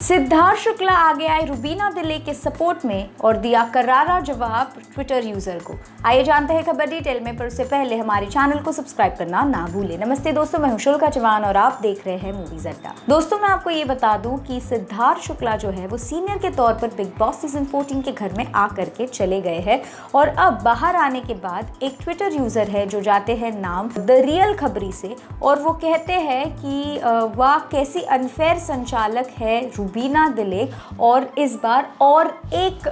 सिद्धार्थ शुक्ला आगे आए रुबीना दिले के सपोर्ट में और दिया करारा जवाब ट्विटर यूजर को। आइए जानते हैं खबर डिटेल में, पर उससे पहले हमारे चैनल को सब्सक्राइब करना ना भूलें। नमस्ते दोस्तों, मैं हूं शुल्का चौहान और आप देख रहे हैं मूवीज अड्डा। दोस्तों, मैं आपको ये बता दूं कि सिद्धार्थ शुक्ला जो है वो सीनियर के तौर पर बिग बॉस सीजन 14 के घर में आकर के चले गए हैं और अब बाहर आने के बाद एक ट्विटर यूजर है जो जाते हैं नाम द रियल खबरी से, और वो कहते हैं कि वाह कैसी अनफेयर संचालक है रुबीना दिले, और इस बार और एक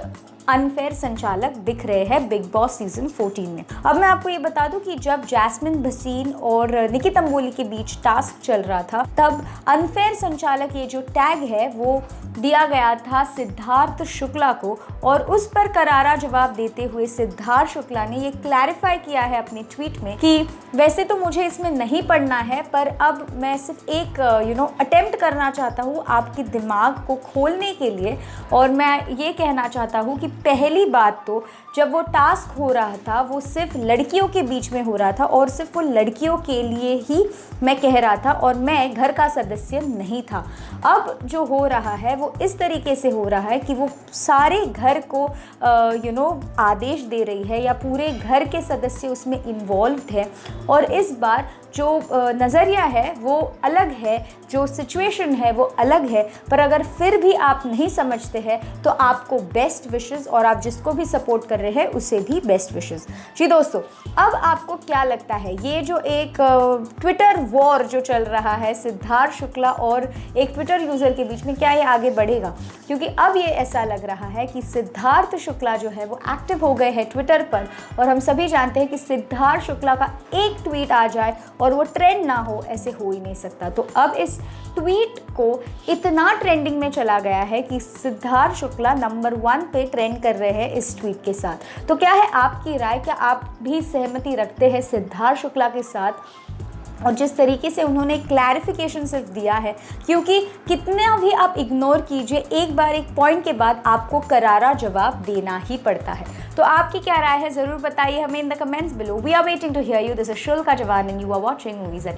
अनफेयर संचालक दिख रहे हैं बिग बॉस सीजन 14 में। अब मैं आपको ये बता दूं कि जब जैस्मिन भसीन और निकी तंबोली के बीच टास्क चल रहा था, तब अनफेयर संचालक ये जो टैग है वो दिया गया था सिद्धार्थ शुक्ला को, और उस पर करारा जवाब देते हुए सिद्धार्थ शुक्ला ने ये क्लैरिफाई किया है अपने ट्वीट में कि वैसे तो मुझे इसमें नहीं पढ़ना है, पर अब मैं सिर्फ एक अटेम्प्ट करना चाहता हूँ आपके दिमाग को खोलने के लिए, और मैं ये कहना चाहता हूँ कि पहली बात तो जब वो टास्क हो रहा था वो सिर्फ लड़कियों के बीच में हो रहा था और सिर्फ वो लड़कियों के लिए ही मैं कह रहा था और मैं घर का सदस्य नहीं था। अब जो हो रहा है वो इस तरीके से हो रहा है कि वो सारे घर को आदेश दे रही है या पूरे घर के सदस्य उसमें इन्वॉल्व्ड है, और इस बार जो नज़रिया है वो अलग है, जो सिचुएशन है वो अलग है। पर अगर फिर भी आप नहीं समझते हैं तो आपको बेस्ट विशेस, और आप जिसको भी सपोर्ट कर रहे हैं उसे भी बेस्ट विशेस। जी दोस्तों, अब आपको क्या लगता है ये जो एक ट्विटर वॉर जो चल रहा है सिद्धार्थ शुक्ला और एक ट्विटर यूज़र के बीच में, क्या ये आगे बढ़ेगा? क्योंकि अब ये ऐसा लग रहा है कि सिद्धार्थ शुक्ला जो है वो एक्टिव हो गए हैं ट्विटर पर, और हम सभी जानते हैं कि सिद्धार्थ शुक्ला का एक ट्वीट आ जाए और वो ट्रेंड ना हो, ऐसे हो ही नहीं सकता। तो अब इस ट्वीट को इतना ट्रेंडिंग में चला गया है कि सिद्धार्थ शुक्ला नंबर 1 पे ट्रेंड कर रहे हैं इस ट्वीट के साथ। तो क्या है आपकी राय? क्या आप भी सहमति रखते हैं सिद्धार्थ शुक्ला के साथ? और जिस तरीके से उन्होंने क्लैरिफिकेशन सिर्फ दिया है, क्योंकि कितना भी आप इग्नोर कीजिए, एक बार एक पॉइंट के बाद आपको करारा जवाब देना ही पड़ता है। तो आपकी क्या राय है ज़रूर बताइए हमें in the comments below. We are waiting to hear you. This is शुल्का Chauhan and you are watching movies.